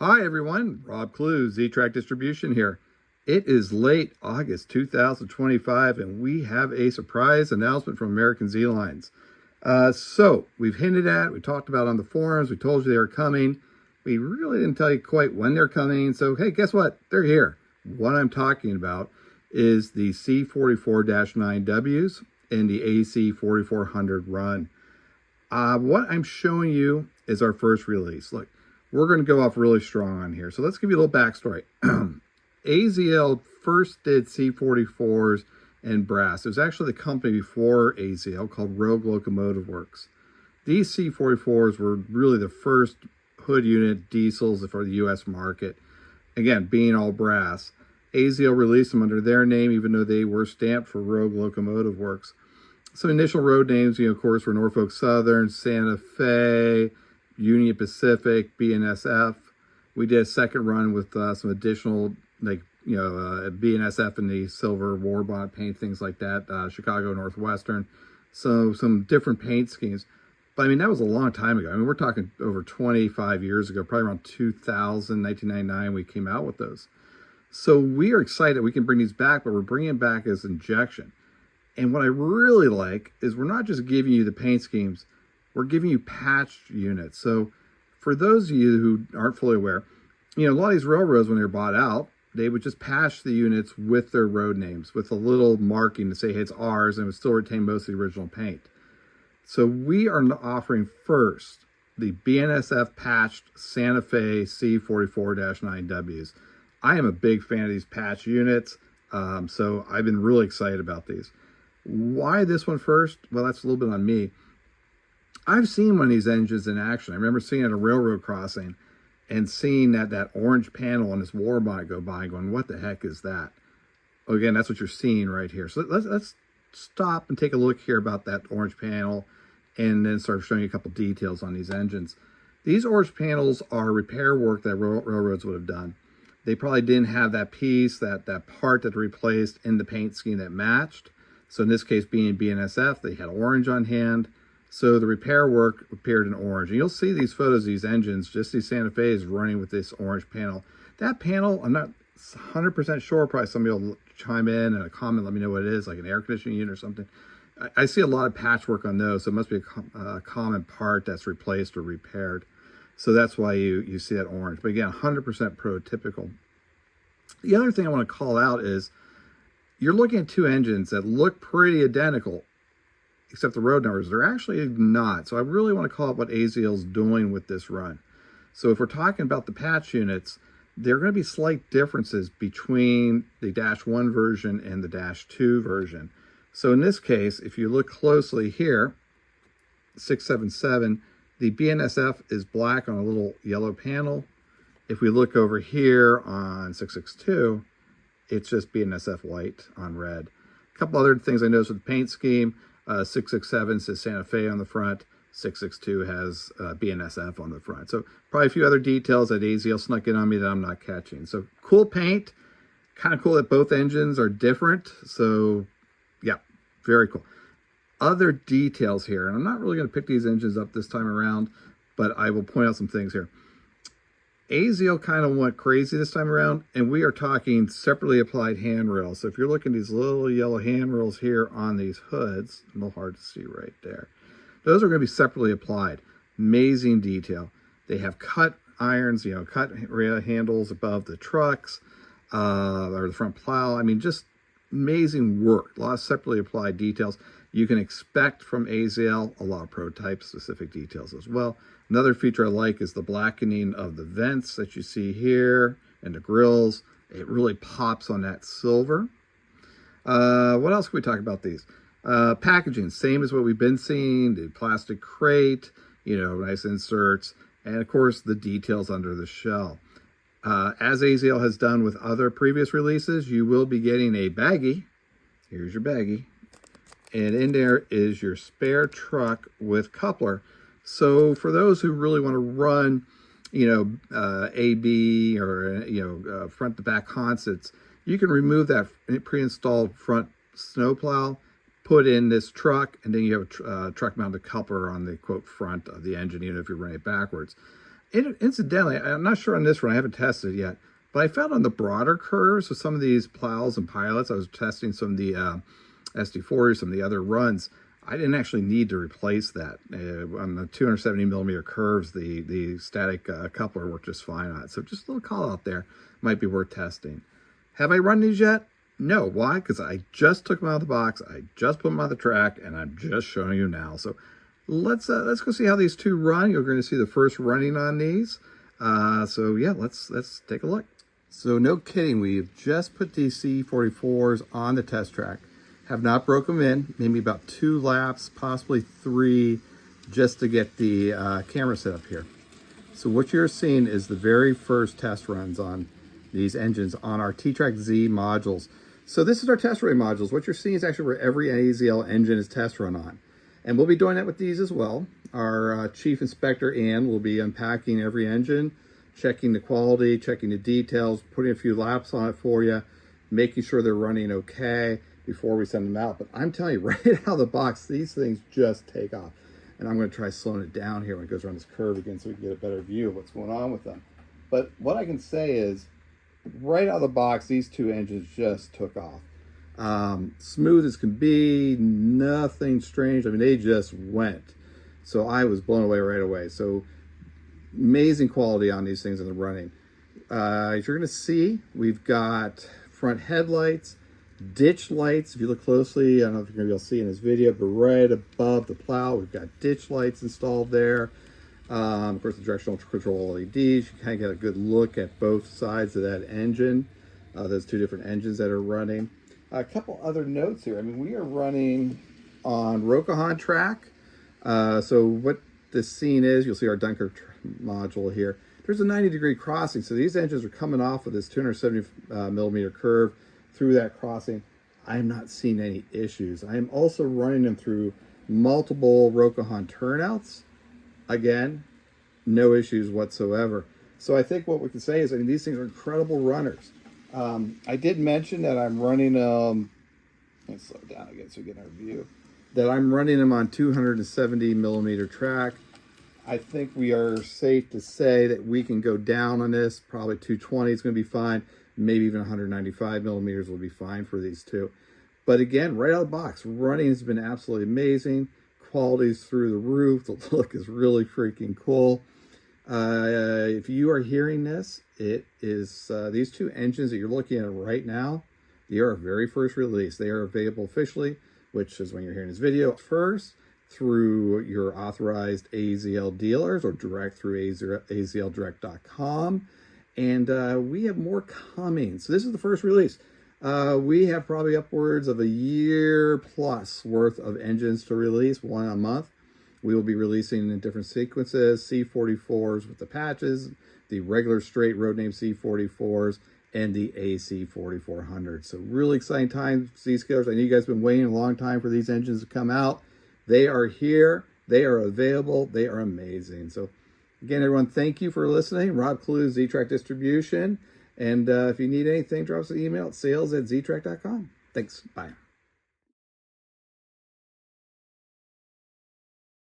Hi everyone, Rob Kluz, Z Track Distribution here. It is late August 2025 and we have a surprise announcement from American Z Lines. So we've hinted at, we talked about on the forums, we told you they were coming. We really didn't tell you quite when they're coming. So hey, guess what? They're here. What I'm talking about is the C44-9Ws and the AC4400 run. What I'm showing you is our first release. Look, we're going to go off really strong on here. So let's give you a little backstory. AZL first did C44s and brass. It was actually the company before AZL called Rogue Locomotive Works. These C44s were really the first hood unit diesels for the U.S. market. Again, being all brass. AZL released them under their name, even though they were stamped for Rogue Locomotive Works. Some initial road names, of course, were Norfolk Southern, Santa Fe, Union Pacific, BNSF. We did a second run with some additional, BNSF in the silver war bonnet paint, things like that, Chicago Northwestern. So some different paint schemes. But I mean, that was a long time ago. I mean, we're talking over 25 years ago, probably around 2000, 1999, we came out with those. So we are excited we can bring these back, but we're bringing them back as injection. And what I really like is we're not just giving you the paint schemes, we're giving you patched units. So for those of you who aren't fully aware, a lot of these railroads, when they're bought out, they would just patch the units with their road names, with a little marking to say, hey, it's ours, and it would still retain most of the original paint. So we are offering first the BNSF patched Santa Fe C44-9Ws. I am a big fan of these patch units, so I've been really excited about these. Why this one first? Well, that's a little bit on me. I've seen one of these engines in action. I remember seeing it at a railroad crossing and seeing that orange panel on this war bonnet go by and going, what the heck is that? Oh, again, that's what you're seeing right here. So let's stop and take a look here about that orange panel and then start showing you a couple details on these engines. These orange panels are repair work that railroads would have done. They probably didn't have that piece, that part that replaced in the paint scheme that matched. So in this case, being BNSF, they had orange on hand. So the repair work appeared in orange. And you'll see these photos of these engines, just these Santa Fe's running with this orange panel. That panel, I'm not 100% sure, probably somebody will chime in and a comment, let me know what it is, like an air conditioning unit or something. I see a lot of patchwork on those, so it must be a common part that's replaced or repaired. So that's why you see that orange. But again, 100% prototypical. The other thing I want to call out is you're looking at two engines that look pretty identical, except the road numbers, they're actually not. So I really want to call out what AZL is doing with this run. So if we're talking about the patch units, there are going to be slight differences between the -1 version and the -2 version. So in this case, if you look closely here, 677, the BNSF is black on a little yellow panel. If we look over here on 662, it's just BNSF white on red. A couple other things I noticed with the paint scheme, 667 says Santa Fe on the front, 662 has BNSF on the front. So probably a few other details that AZL snuck in on me that I'm not catching. So cool paint, kind of cool that both engines are different. So yeah, very cool. Other details here, and I'm not really going to pick these engines up this time around, but I will point out some things here. AZL kind of went crazy this time around, and we are talking separately applied handrails. So if you're looking at these little yellow handrails here on these hoods, a little hard to see right there, those are going to be separately applied. Amazing detail. They have cut irons, cut handles above the trucks, or the front plow. I mean, just amazing work. A lot of separately applied details. You can expect from AZL a lot of prototype specific details as well. Another feature I like is the blackening of the vents that you see here and the grills. It really pops on that silver. What else can we talk about these? Packaging, same as what we've been seeing, the plastic crate, nice inserts, and of course the details under the shell. As AZL has done with other previous releases, you will be getting a baggie. Here's your baggie. And in there is your spare truck with coupler. So for those who really want to run, AB or, front to back concerts, you can remove that pre-installed front snowplow, put in this truck, and then you have a truck mounted coupler on the quote front of the engine, even if you're running it backwards. Incidentally, I'm not sure on this one, I haven't tested it yet, but I found on the broader curves with some of these plows and pilots, I was testing some of the SD40s, some of the other runs, I didn't actually need to replace that. On the 270 millimeter curves, the static coupler worked just fine on it. So just a little call out there, might be worth testing. Have I run these yet? No. Why? Because I just took them out of the box, I just put them on the track, and I'm just showing you now. So let's go see how these two run. You're going to see the first running on these. So yeah, let's take a look. So no kidding, we've just put these C44s on the test track. Have not broke them in, maybe about 2 laps, possibly 3, just to get the camera set up here. So what you're seeing is the very first test runs on these engines on our T-Track Z modules. So this is our test run modules. What you're seeing is actually where every AZL engine is test run on. And we'll be doing that with these as well. Our Chief Inspector, Ann, will be unpacking every engine, checking the quality, checking the details, putting a few laps on it for you, making sure they're running okay before we send them out. But I'm telling you, right out of the box, these things just take off. And I'm going to try slowing it down here when it goes around this curve again so we can get a better view of what's going on with them. But what I can say is, right out of the box, these two engines just took off. Smooth as can be, nothing strange. I mean, they just went. So I was blown away right away. So amazing quality on these things in the running. As you're going to see, we've got front headlights, ditch lights. If you look closely, I don't know if you're going to be able to see in this video, but right above the plow, we've got ditch lights installed there. Of course, the directional control LEDs. You kind of get a good look at both sides of that engine. Those two different engines that are running. A couple other notes here. I mean, we are running on Rokahan track. So what this scene is, you'll see our Dunker module here. There's a 90-degree crossing. So these engines are coming off of this 270 millimeter curve through that crossing. I am not seeing any issues. I am also running them through multiple Rokahan turnouts. Again, no issues whatsoever. So I think what we can say is, I mean, these things are incredible runners. I did mention that I'm running, let's slow down again so we get our view, that I'm running them on 270 millimeter track. I think we are safe to say that we can go down on this. Probably 220 is going to be fine. Maybe even 195 millimeters will be fine for these two. But again, right out of the box, running has been absolutely amazing. Quality's through the roof. The look is really freaking cool. If you are hearing this, it is these two engines that you're looking at right now. They are our very first release. They are available officially, which is when you're hearing this video, first through your authorized AZL dealers or direct through azldirect.com. And we have more coming. So this is the first release. We have probably upwards of a year plus worth of engines to release, one a month. We will be releasing in different sequences, C44s with the patches, the regular straight road name C44s, and the AC4400. So really exciting times, Z-Scalers. I know you guys have been waiting a long time for these engines to come out. They are here. They are available. They are amazing. So again, everyone, thank you for listening. Rob Kluz, Z-Track Distribution. And if you need anything, drop us an email at sales@ztrack.com. Thanks. Bye.